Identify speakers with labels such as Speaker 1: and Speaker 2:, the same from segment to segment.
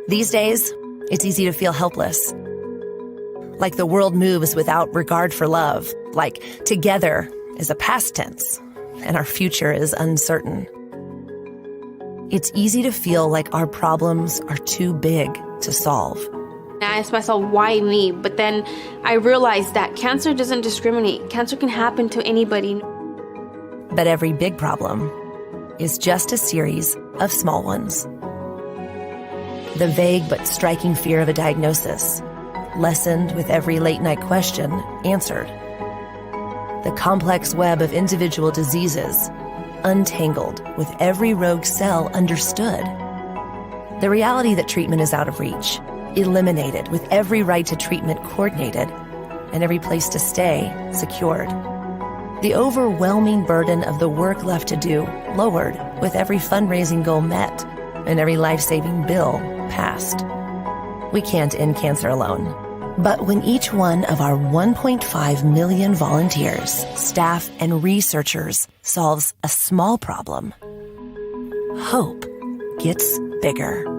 Speaker 1: These days, it's easy to feel helpless. Like the world moves without regard for love. Like together is a past tense, and our future is uncertain. It's easy to feel like our problems are too big to solve.
Speaker 2: I asked myself, why me? But then I realized that cancer doesn't discriminate. Cancer can happen to anybody.
Speaker 1: But every big problem is just a series of small ones. The vague but striking fear of a diagnosis, lessened with every late-night question answered. The complex web of individual diseases, untangled with every rogue cell understood. The reality that treatment is out of reach, eliminated with every right to treatment coordinated, and every place to stay secured. The overwhelming burden of the work left to do lowered with every fundraising goal met and every life-saving bill passed. We can't end cancer alone. But when each one of our 1.5 million volunteers, staff, and researchers solves a small problem, hope gets bigger.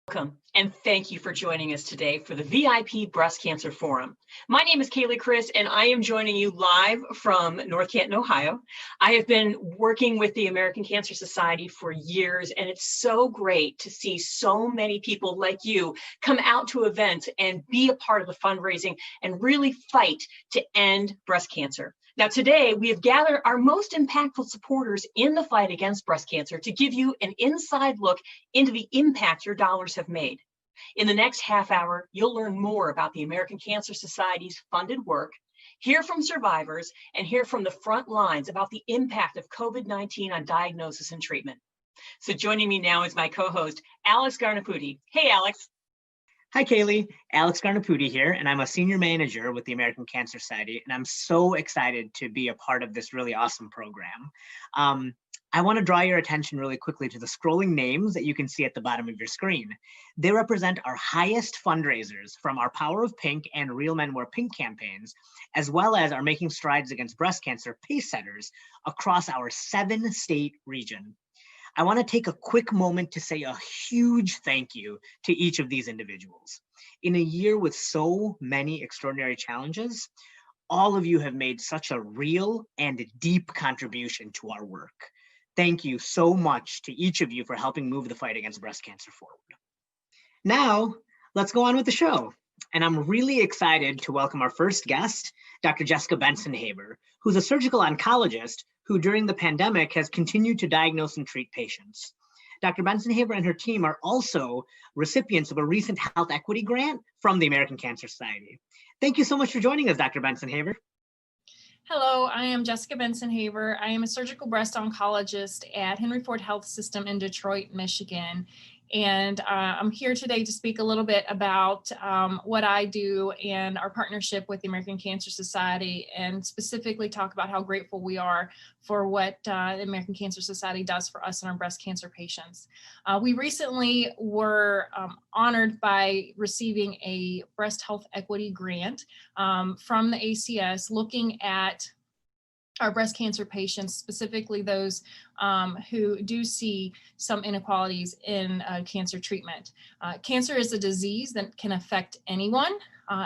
Speaker 3: Welcome, and thank you for joining us today for the VIP Breast Cancer Forum. My name is Kaylee Chris, and I am joining you live from North Canton, Ohio. I have been working with the American Cancer Society for years, and it's so great to see so many people like you come out to events and be a part of the fundraising and really fight to end breast cancer. Now, today, we have gathered our most impactful supporters in the fight against breast cancer to give you an inside look into the impact your dollars have made. In the next half hour, you'll learn more about the American Cancer Society's funded work, hear from survivors, and hear from the front lines about the impact of COVID-19 on diagnosis and treatment. So joining me now is my co-host, Alex Garnaputi. Hey, Alex.
Speaker 4: Hi, Kaylee. Alex Garnaputi here, and I'm a senior manager with the American Cancer Society, and I'm so excited to be a part of this really awesome program. I want to draw your attention really quickly to the scrolling names that you can see at the bottom of your screen. They represent our highest fundraisers from our Power of Pink and Real Men Wear Pink campaigns, as well as our Making Strides Against Breast Cancer pace setters across our 7-state region. I want to take a quick moment to say a huge thank you to each of these individuals. In a year with so many extraordinary challenges, all of you have made such a real and deep contribution to our work. Thank you so much to each of you for helping move the fight against breast cancer forward. Now, let's go on with the show. And I'm really excited to welcome our first guest, Dr. Jessica Benson-Haber, who's a surgical oncologist who during the pandemic has continued to diagnose and treat patients. Dr. Benson-Haber and her team are also recipients of a recent health equity grant from the American Cancer Society. Thank you so much for joining us, Dr. Benson-Haber.
Speaker 5: Hello, I am Jessica Benson-Haber. I am a surgical breast oncologist at Henry Ford Health System in Detroit, Michigan. And I'm here today to speak a little bit about what I do and our partnership with the American Cancer Society, and specifically talk about how grateful we are for what the American Cancer Society does for us and our breast cancer patients. We recently were honored by receiving a breast health equity grant from the ACS, looking at our breast cancer patients, specifically those who do see some inequalities in cancer treatment. Cancer is a disease that can affect anyone,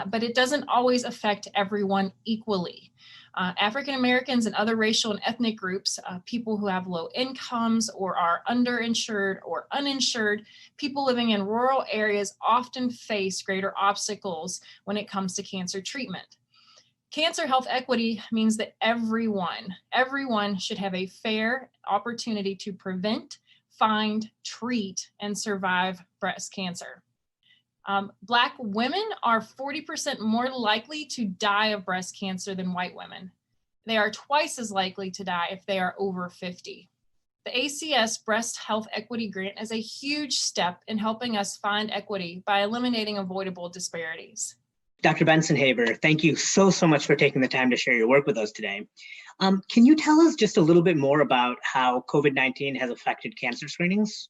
Speaker 5: but it doesn't always affect everyone equally. African Americans and other racial and ethnic groups, people who have low incomes or are underinsured or uninsured, people living in rural areas often face greater obstacles when it comes to cancer treatment. Cancer health equity means that everyone should have a fair opportunity to prevent, find, treat, and survive breast cancer. Black women are 40% more likely to die of breast cancer than white women. They are twice as likely to die if they are over 50. The ACS Breast Health Equity Grant is a huge step in helping us find equity by eliminating avoidable disparities.
Speaker 4: Dr. Benson-Haber, thank you so much for taking the time to share your work with us today. Can you tell us just a little bit more about how COVID-19 has affected cancer screenings?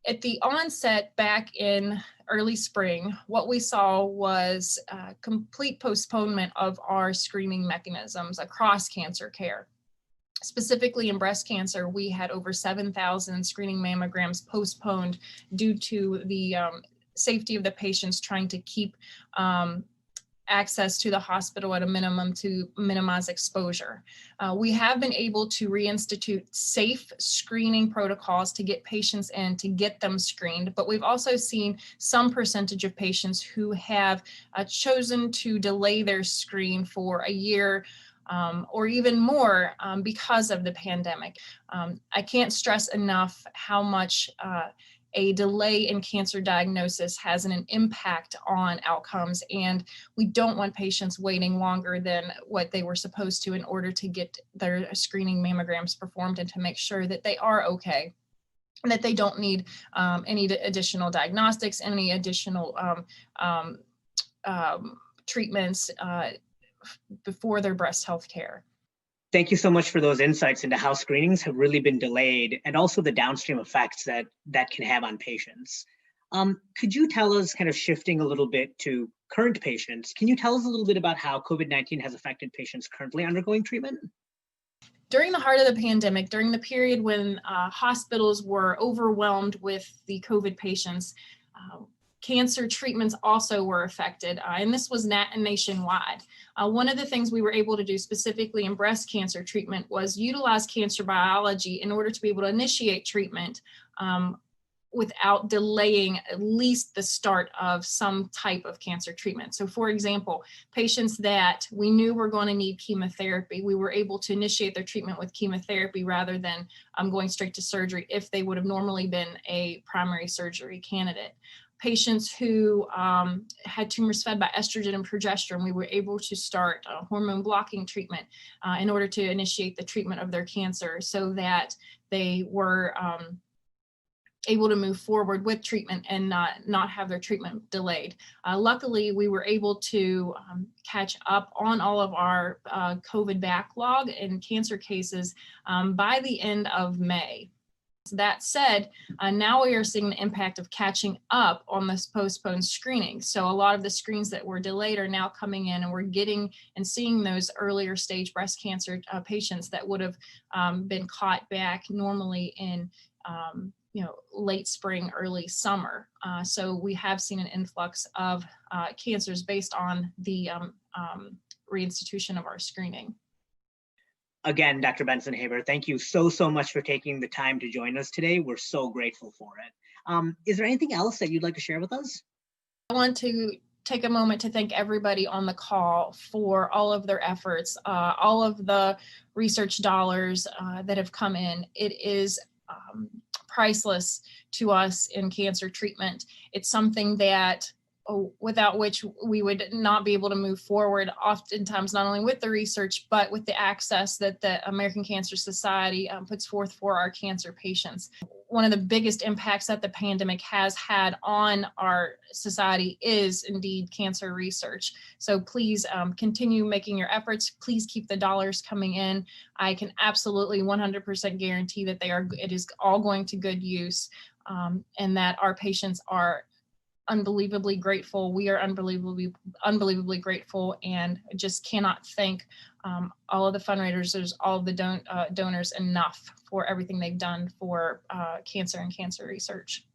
Speaker 5: At the onset back in early spring, what we saw was complete postponement of our screening mechanisms across cancer care. Specifically in breast cancer, we had over 7,000 screening mammograms postponed due to the safety of the patients trying to keep access to the hospital at a minimum to minimize exposure. We have been able to reinstitute safe screening protocols to get patients in, to get them screened, but we've also seen some percentage of patients who have chosen to delay their screen for a year or even more because of the pandemic. I can't stress enough how much a delay in cancer diagnosis has an impact on outcomes, and we don't want patients waiting longer than what they were supposed to in order to get their screening mammograms performed and to make sure that they are okay, and that they don't need any additional diagnostics, any additional treatments before their breast health care.
Speaker 4: Thank you so much for those insights into how screenings have really been delayed and also the downstream effects that can have on patients. Could you tell us, kind of shifting a little bit to current patients, can you tell us a little bit about how COVID-19 has affected patients currently undergoing treatment?
Speaker 5: During the heart of the pandemic, during the period when hospitals were overwhelmed with the COVID patients, cancer treatments also were affected, and this was nationwide. One of the things we were able to do specifically in breast cancer treatment was utilize cancer biology in order to be able to initiate treatment without delaying at least the start of some type of cancer treatment. So for example, patients that we knew were going to need chemotherapy, we were able to initiate their treatment with chemotherapy rather than going straight to surgery if they would have normally been a primary surgery candidate. Patients who had tumors fed by estrogen and progesterone, we were able to start hormone blocking treatment in order to initiate the treatment of their cancer so that they were able to move forward with treatment and not have their treatment delayed. Luckily, we were able to catch up on all of our COVID backlog and cancer cases by the end of May. That said, now we are seeing the impact of catching up on this postponed screening. So a lot of the screens that were delayed are now coming in, and we're getting and seeing those earlier stage breast cancer patients that would have been caught back normally in late spring, early summer. So we have seen an influx of cancers based on the reinstitution of our screening.
Speaker 4: Again, Dr. Benson-Haber, thank you so much for taking the time to join us today. We're so grateful for it. Is there anything else that you'd like to share with us?
Speaker 5: I want to take a moment to thank everybody on the call for all of their efforts, all of the research dollars that have come in. It is priceless to us in cancer treatment. It's something that without which we would not be able to move forward, oftentimes not only with the research, but with the access that the American Cancer Society puts forth for our cancer patients. One of the biggest impacts that the pandemic has had on our society is indeed cancer research. So please continue making your efforts. Please keep the dollars coming in. I can absolutely 100% guarantee that it is all going to good use, and that our patients are unbelievably grateful. We are unbelievably grateful, and just cannot thank all of the fundraisers, all of the donors enough for everything they've done for cancer and cancer research.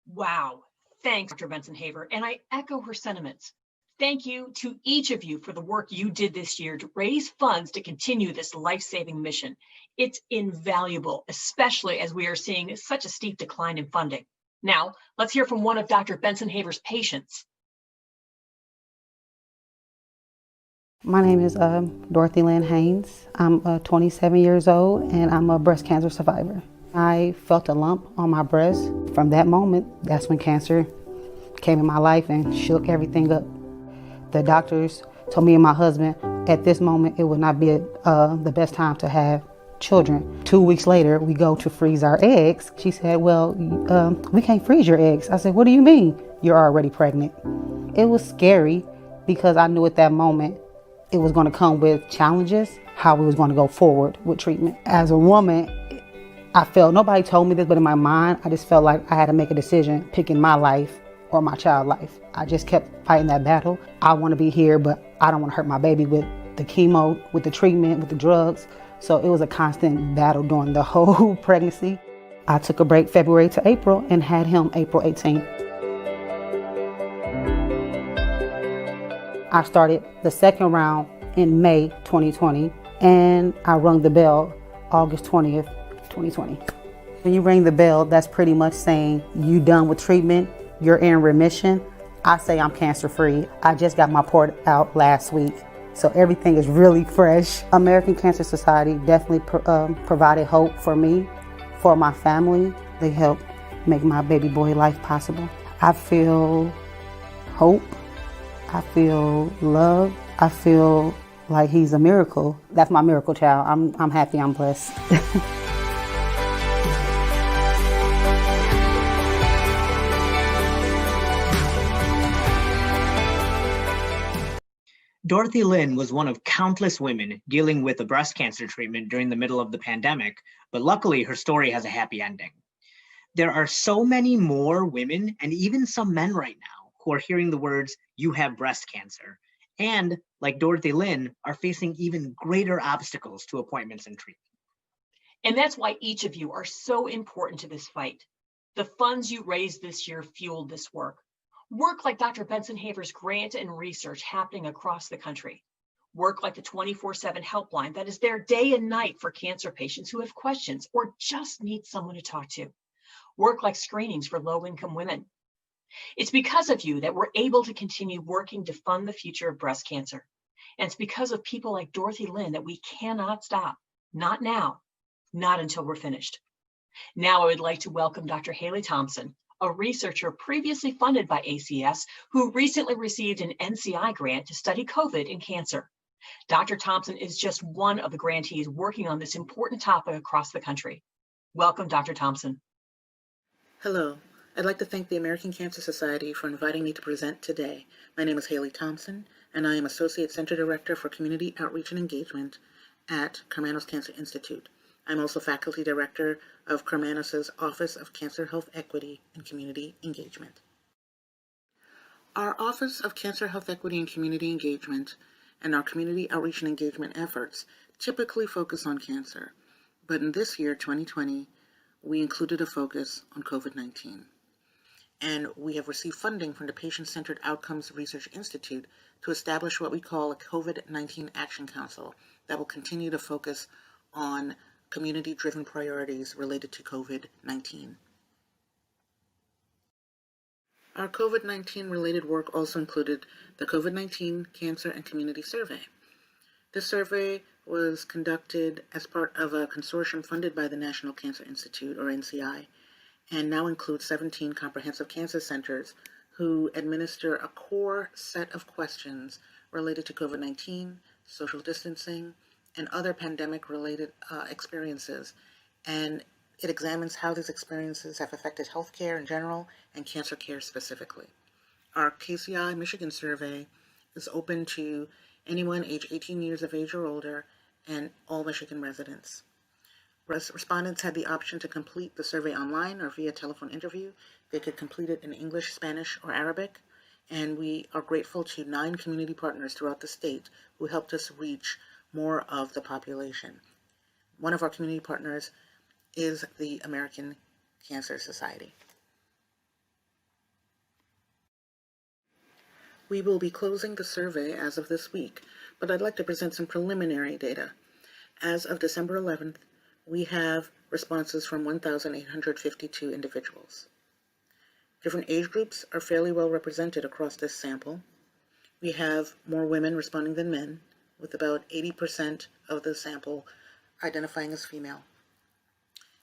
Speaker 3: Wow. Thanks, Dr. Benson-Haber. And I echo her sentiments. Thank you to each of you for the work you did this year to raise funds to continue this life-saving mission. It's invaluable, especially as we are seeing such a steep decline in funding. Now, let's hear from one of Dr. Benson-Haber's patients.
Speaker 6: My name is Dorothy Lynn Haynes. I'm 27 years old, and I'm a breast cancer survivor. I felt a lump on my breast. From that moment, that's when cancer came in my life and shook everything up. The doctors told me and my husband at this moment it would not be the best time to have children. 2 weeks later, we go to freeze our eggs. She said, well, we can't freeze your eggs. I said, what do you mean? You're already pregnant. It was scary because I knew at that moment it was going to come with challenges, how we was going to go forward with treatment. As a woman, I felt, nobody told me this, but in my mind, I just felt like I had to make a decision picking my life or my child's life. I just kept fighting that battle. I want to be here, but I don't want to hurt my baby with the chemo, with the treatment, with the drugs. So it was a constant battle during the whole pregnancy. I took a break February to April and had him April 18th. I started the second round in May 2020, and I rung the bell August 20th, 2020. When you ring the bell, that's pretty much saying you done with treatment, you're in remission. I say I'm cancer-free. I just got my report out last week, so everything is really fresh. American Cancer Society definitely provided hope for me, for my family. They helped make my baby boy life possible. I feel hope. I feel love. I feel like he's a miracle. That's my miracle child. I'm happy, I'm blessed.
Speaker 4: Dorothy Lynn was one of countless women dealing with a breast cancer treatment during the middle of the pandemic, but luckily her story has a happy ending. There are so many more women and even some men right now who are hearing the words, "you have breast cancer," and, like Dorothy Lynn, are facing even greater obstacles to appointments and treatment.
Speaker 3: And that's why each of you are so important to this fight. The funds you raised this year fueled this work. Work like Dr. Benson Haver's grant and research happening across the country. Work like the 24/7 helpline that is there day and night for cancer patients who have questions or just need someone to talk to. Work like screenings for low-income women. It's because of you that we're able to continue working to fund the future of breast cancer. And it's because of people like Dorothy Lynn that we cannot stop. Not now, not until we're finished. Now I would like to welcome Dr. Haley Thompson, a researcher previously funded by ACS who recently received an NCI grant to study COVID and cancer. Dr. Thompson is just one of the grantees working on this important topic across the country. Welcome, Dr. Thompson.
Speaker 7: Hello. I'd like to thank the American Cancer Society for inviting me to present today. My name is Haley Thompson, and I am Associate Center Director for Community Outreach and Engagement at Karmanos Cancer Institute. I'm also Faculty Director of Karmanos' Office of Cancer Health Equity and Community Engagement. Our Office of Cancer Health Equity and Community Engagement and our community outreach and engagement efforts typically focus on cancer, but in this year, 2020, we included a focus on COVID-19. And we have received funding from the Patient-Centered Outcomes Research Institute to establish what we call a COVID-19 Action Council that will continue to focus on community-driven priorities related to COVID-19. Our COVID-19 related work also included the COVID-19 Cancer and Community Survey. This survey was conducted as part of a consortium funded by the National Cancer Institute, or NCI, and now includes 17 comprehensive cancer centers who administer a core set of questions related to COVID-19, social distancing, and other pandemic-related experiences. And it examines how these experiences have affected healthcare in general and cancer care specifically. Our KCI Michigan survey is open to anyone age 18 years of age or older and all Michigan residents. Respondents had the option to complete the survey online or via telephone interview. They could complete it in English, Spanish, or Arabic, and we are grateful to 9 community partners throughout the state who helped us reach more of the population. One of our community partners is the American Cancer Society. We will be closing the survey as of this week, but I'd like to present some preliminary data. As of December 11th, we have responses from 1,852 individuals. Different age groups are fairly well represented across this sample. We have more women responding than men, with about 80% of the sample identifying as female.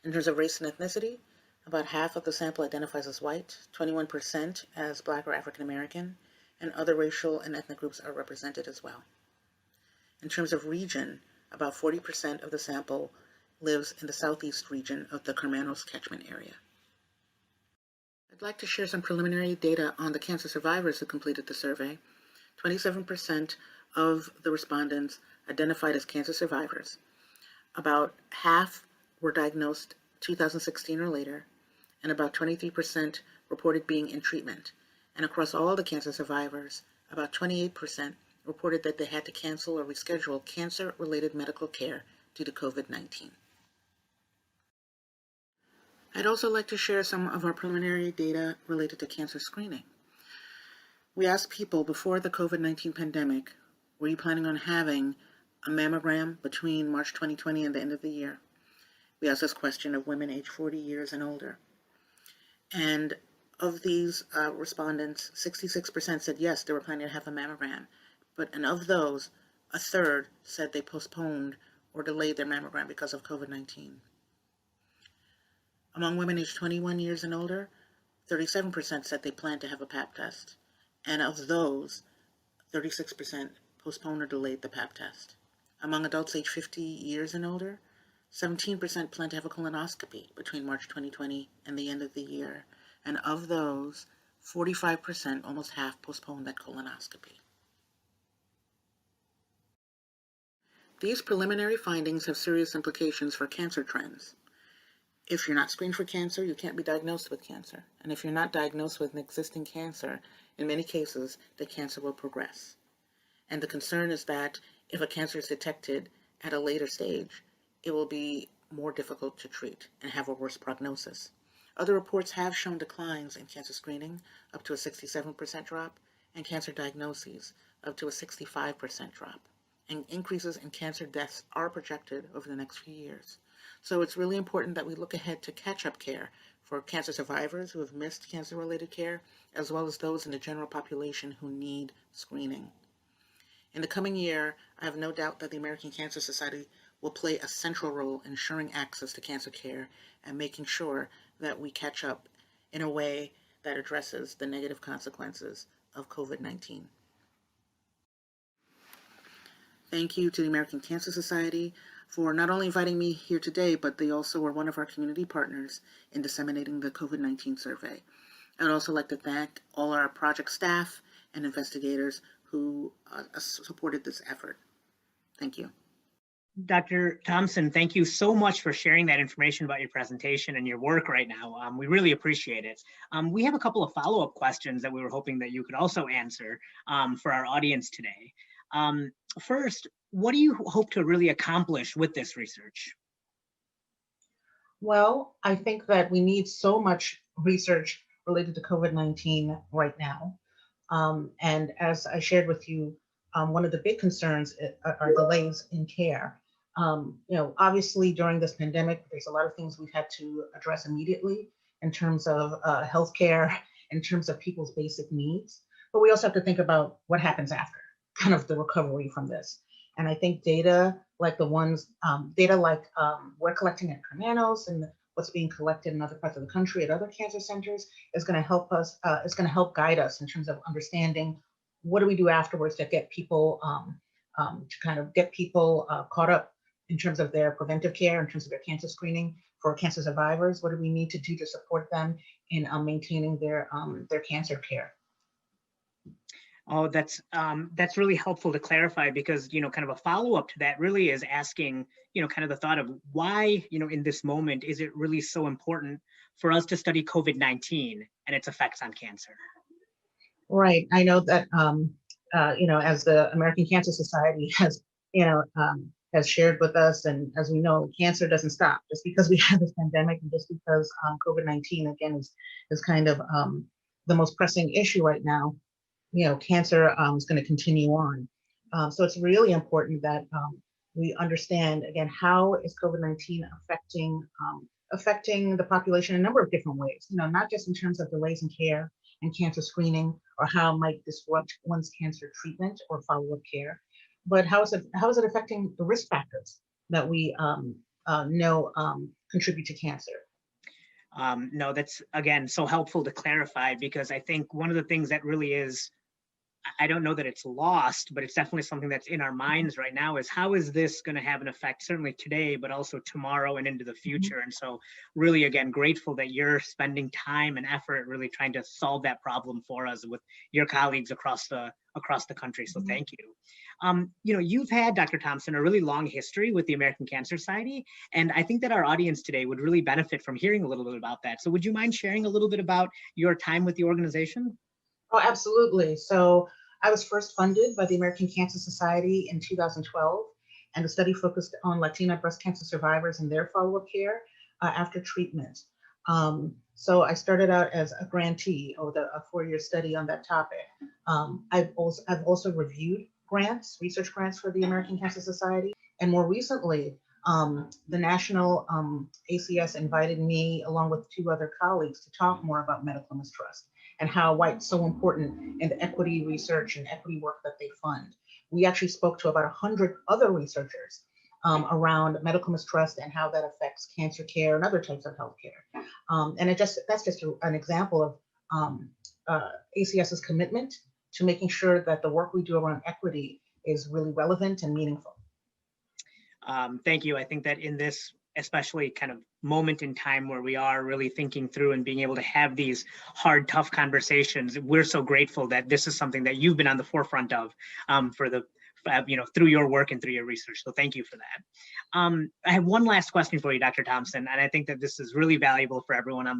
Speaker 7: In terms of race and ethnicity, about half of the sample identifies as white, 21% as Black or African American, and other racial and ethnic groups are represented as well. In terms of region, about 40% of the sample lives in the southeast region of the Karmanos catchment area. I'd like to share some preliminary data on the cancer survivors who completed the survey. 27% of the respondents identified as cancer survivors. About half were diagnosed 2016 or later, and about 23% reported being in treatment. And across all the cancer survivors, about 28% reported that they had to cancel or reschedule cancer-related medical care due to COVID-19. I'd also like to share some of our preliminary data related to cancer screening. We asked people before the COVID-19 pandemic, were you planning on having a mammogram between March 2020 and the end of the year? We asked this question of women aged 40 years and older. And of these respondents, 66% said yes, they were planning to have a mammogram. And of those, a third said they postponed or delayed their mammogram because of COVID-19. Among women aged 21 years and older, 37% said they planned to have a pap test. And of those, 36% postponed or delayed the pap test. Among adults aged 50 years and older, 17% plan to have a colonoscopy between March 2020 and the end of the year. And of those, 45%, almost half, postponed that colonoscopy. These preliminary findings have serious implications for cancer trends. If you're not screened for cancer, you can't be diagnosed with cancer. And if you're not diagnosed with an existing cancer, in many cases, the cancer will progress. And the concern is that if a cancer is detected at a later stage, it will be more difficult to treat and have a worse prognosis. Other reports have shown declines in cancer screening, up to a 67% drop, and cancer diagnoses, up to a 65% drop. And increases in cancer deaths are projected over the next few years. So it's really important that we look ahead to catch-up care for cancer survivors who have missed cancer-related care, as well as those in the general population who need screening. In the coming year, I have no doubt that the American Cancer Society will play a central role in ensuring access to cancer care and making sure that we catch up in a way that addresses the negative consequences of COVID-19. Thank you to the American Cancer Society for not only inviting me here today, but they also were one of our community partners in disseminating the COVID-19 survey. I'd also like to thank all our project staff and investigators who supported this effort. Thank you.
Speaker 4: Dr. Thompson, thank you so much for sharing that information about your presentation and your work right now. We really appreciate it. We have a couple of follow-up questions that we were hoping that you could also answer for our audience today. First, what do you hope to really accomplish with this research?
Speaker 7: Well, I think that we need so much research related to COVID-19 right now. And as I shared with you, one of the big concerns are delays in care. Obviously during this pandemic, there's a lot of things we've had to address immediately in terms of healthcare, in terms of people's basic needs. But we also have to think about what happens after, kind of the recovery from this. And I think data like we're collecting at Hermanos and what's being collected in other parts of the country at other cancer centers is going to help us, is going to help guide us in terms of understanding what do we do afterwards to get people, caught up in terms of their preventive care, in terms of their cancer screening for cancer survivors. What do we need to do to support them in maintaining their cancer care?
Speaker 4: Oh, that's really helpful to clarify, because, kind of a follow-up to that really is asking, kind of the thought of why, in this moment, is it really so important for us to study COVID-19 and its effects on cancer?
Speaker 7: Right. I know that, as the American Cancer Society has shared with us, and as we know, cancer doesn't stop just because we have this pandemic, and just because COVID-19 again is kind of the most pressing issue right now. Cancer is going to continue on. So it's really important that we understand, again, how is COVID-19 affecting the population in a number of different ways, not just in terms of delays in care and cancer screening, or how it might disrupt one's cancer treatment or follow-up care, but how is it affecting the risk factors that we know contribute to cancer?
Speaker 4: No, that's, again, so helpful to clarify, because I think one of the things that really is I don't know that it's lost, but it's definitely something that's in our minds right now, is how is this going to have an effect, certainly today, but also tomorrow and into the future. And so really, again, grateful that you're spending time and effort really trying to solve that problem for us with your colleagues across the country. So thank you. You've had, Dr. Thompson, a really long history with the American Cancer Society, and I think that our audience today would really benefit from hearing a little bit about that. So would you mind sharing a little bit about your time with the organization?
Speaker 7: Oh, absolutely. So I was first funded by the American Cancer Society in 2012, and the study focused on Latina breast cancer survivors and their follow-up care after treatment. So I started out as a grantee with a 4-year study on that topic. I've also reviewed research grants for the American Cancer Society, and more recently, the national ACS invited me, along with 2 other colleagues, to talk more about medical mistrust and why it's so important in the equity research and equity work that they fund. We actually spoke to about 100 other researchers around medical mistrust and how that affects cancer care and other types of healthcare. And that's just an example of ACS's commitment to making sure that the work we do around equity is really relevant and meaningful.
Speaker 4: Thank you. I think that in this especially kind of moment in time where we are really thinking through and being able to have these hard, tough conversations, we're so grateful that this is something that you've been on the forefront of through your work and through your research. So thank you for that. I have one last question for you, Dr. Thompson, and I think that this is really valuable for everyone on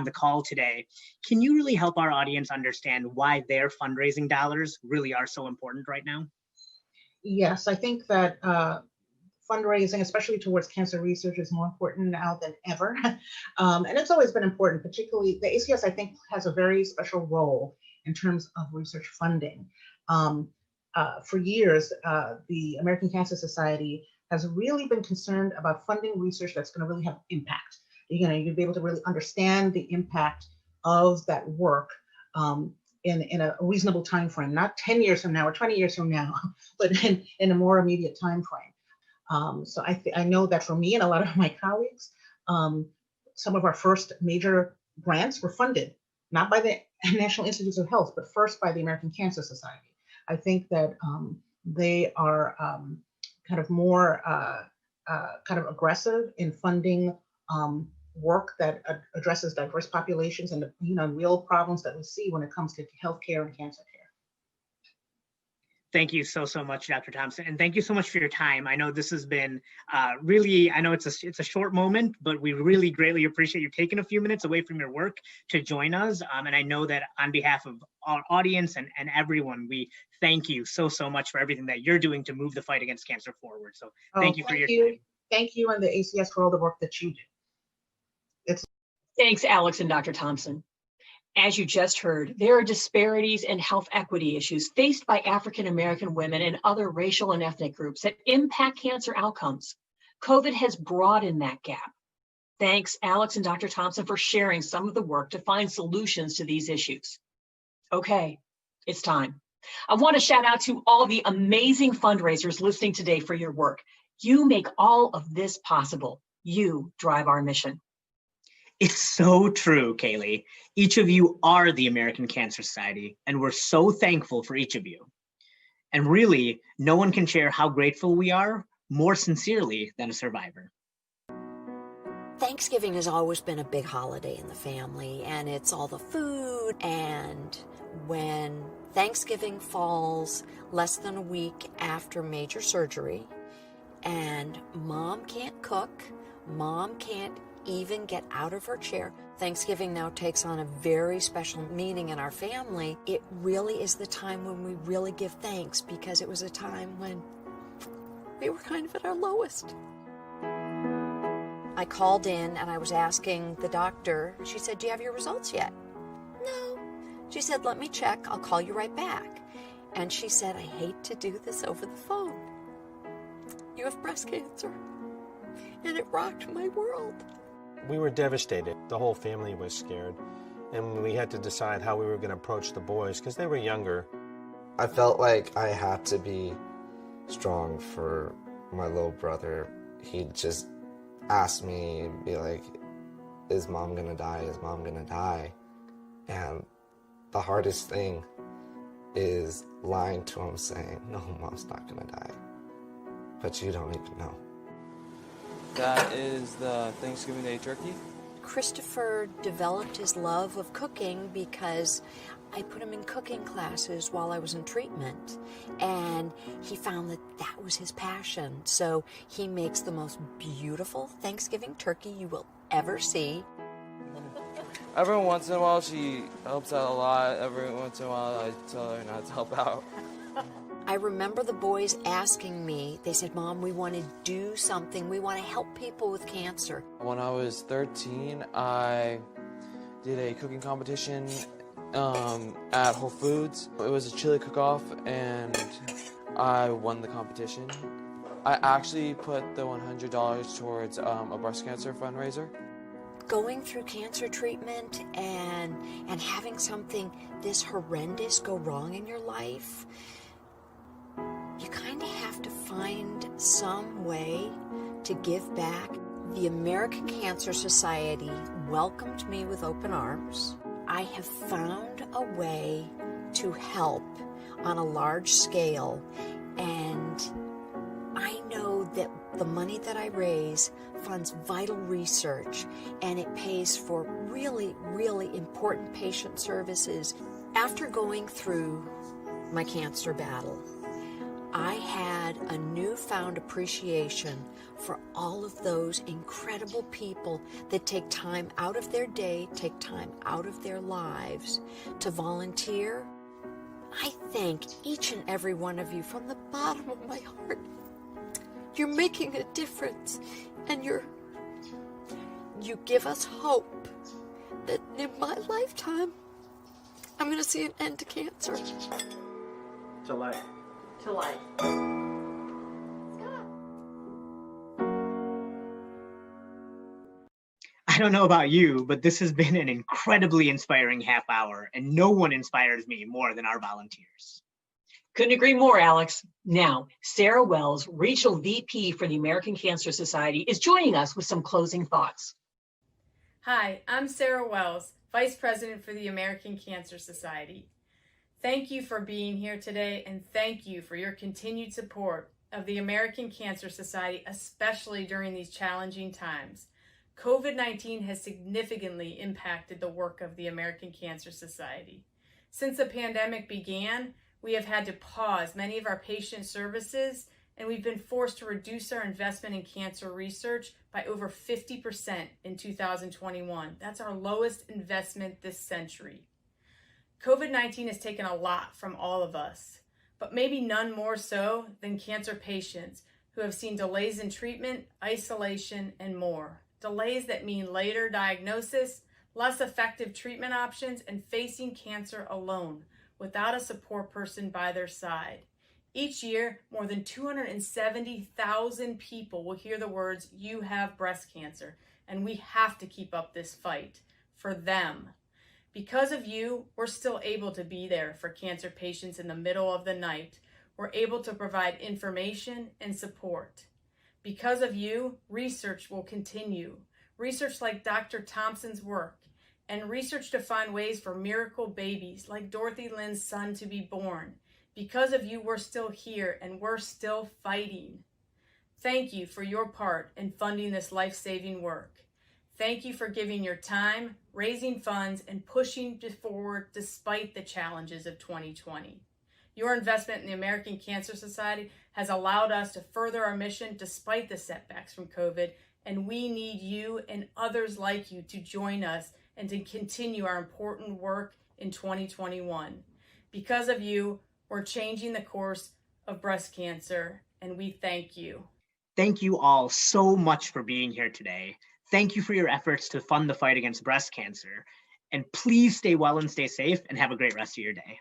Speaker 4: the call today. Can you really help our audience understand why their fundraising dollars really are so important right now?
Speaker 7: Yes, I think that fundraising, especially towards cancer research, is more important now than ever. And it's always been important, particularly the ACS, I think, has a very special role in terms of research funding. For years, the American Cancer Society has really been concerned about funding research that's going to really have impact. You'd be able to really understand the impact of that work in a reasonable time frame, not 10 years from now or 20 years from now, but in a more immediate time frame. So I know that for me and a lot of my colleagues, some of our first major grants were funded, not by the National Institutes of Health, but first by the American Cancer Society. I think that they are kind of more kind of aggressive in funding work that addresses diverse populations and real problems that we see when it comes to healthcare and cancer care.
Speaker 4: Thank you so much, Dr. Thompson, and thank you so much for your time. I know this has been really, I know it's a short moment, but we really greatly appreciate you taking a few minutes away from your work to join us. And I know that on behalf of our audience and everyone, we thank you so much for everything that you're doing to move the fight against cancer forward. So thank you for your time.
Speaker 7: Thank you and the ACS for all the work that you do.
Speaker 3: Thanks, Alex and Dr. Thompson. As you just heard, there are disparities and health equity issues faced by African American women and other racial and ethnic groups that impact cancer outcomes. COVID has broadened that gap. Thanks, Alex and Dr. Thompson, for sharing some of the work to find solutions to these issues. Okay, it's time. I want to shout out to all the amazing fundraisers listening today for your work. You make all of this possible. You drive our mission.
Speaker 4: It's so true, Kaylee. Each of you are the American Cancer Society, and we're so thankful for each of you. And really, no one can share how grateful we are more sincerely than a survivor.
Speaker 8: Thanksgiving has always been a big holiday in the family, and it's all the food. And when Thanksgiving falls less than a week after major surgery, and Mom can't cook, Mom can't even get out of her chair. Thanksgiving now takes on a very special meaning in our family. It really is the time when we really give thanks, because it was a time when we were kind of at our lowest. I called in and I was asking the doctor. She said, "Do you have your results yet?" "No." She said, "Let me check. I'll call you right back." And she said, "I hate to do this over the phone. You have breast cancer." And it rocked my world.
Speaker 9: We were devastated. The whole family was scared. And we had to decide how we were going to approach the boys because they were younger.
Speaker 10: I felt like I had to be strong for my little brother. He just asked me, be like, "Is Mom going to die? Is Mom going to die?" And the hardest thing is lying to him saying, no, mom's not gonna die. But you don't even know.
Speaker 11: That is the Thanksgiving Day turkey.
Speaker 8: Christopher developed his love of cooking because I put him in cooking classes while I was in treatment, and he found that that was his passion. So he makes the most beautiful Thanksgiving turkey you will ever see.
Speaker 11: Every once in a while she helps out a lot. Every once in a while I tell her not to help out.
Speaker 8: I remember the boys asking me, they said, Mom, we want to do something. We want to help people with cancer.
Speaker 11: When I was 13, I did a cooking competition at Whole Foods. It was a chili cook-off, and I won the competition. I actually put the $100 towards a breast cancer fundraiser.
Speaker 8: Going through cancer treatment and having something this horrendous go wrong in your life, you kind of have to find some way to give back. The American Cancer Society welcomed me with open arms. I have found a way to help on a large scale, and I know that the money that I raise funds vital research, and it pays for really, really important patient services. After going through my cancer battle, I had a newfound appreciation for all of those incredible people that take time out of their day, take time out of their lives to volunteer. I thank each and every one of you from the bottom of my heart. You're making a difference, and you give us hope that in my lifetime, I'm going to see an end to cancer.
Speaker 9: To life.
Speaker 2: To life.
Speaker 4: I don't know about you, but this has been an incredibly inspiring half hour, and no one inspires me more than our volunteers.
Speaker 3: Couldn't agree more, Alex. Now, Sarah Wells, Regional VP for the American Cancer Society, is joining us with some closing thoughts.
Speaker 12: Hi, I'm Sarah Wells, Vice President for the American Cancer Society. Thank you for being here today, and thank you for your continued support of the American Cancer Society, especially during these challenging times. COVID-19 has significantly impacted the work of the American Cancer Society. Since the pandemic began, we have had to pause many of our patient services, and we've been forced to reduce our investment in cancer research by over 50% in 2021. That's our lowest investment this century. COVID-19 has taken a lot from all of us, but maybe none more so than cancer patients who have seen delays in treatment, isolation, and more. Delays that mean later diagnosis, less effective treatment options, and facing cancer alone without a support person by their side. Each year, more than 270,000 people will hear the words, "You have breast cancer," and we have to keep up this fight for them. Because of you, we're still able to be there for cancer patients in the middle of the night. We're able to provide information and support. Because of you, research will continue. Research like Dr. Thompson's work, and research to find ways for miracle babies like Dorothy Lynn's son to be born. Because of you, we're still here and we're still fighting. Thank you for your part in funding this life-saving work. Thank you for giving your time, raising funds, and pushing forward despite the challenges of 2020. Your investment in the American Cancer Society has allowed us to further our mission despite the setbacks from COVID, and we need you and others like you to join us and to continue our important work in 2021. Because of you, we're changing the course of breast cancer, and we thank you.
Speaker 4: Thank you all so much for being here today. Thank you for your efforts to fund the fight against breast cancer. And please stay well and stay safe and have a great rest of your day.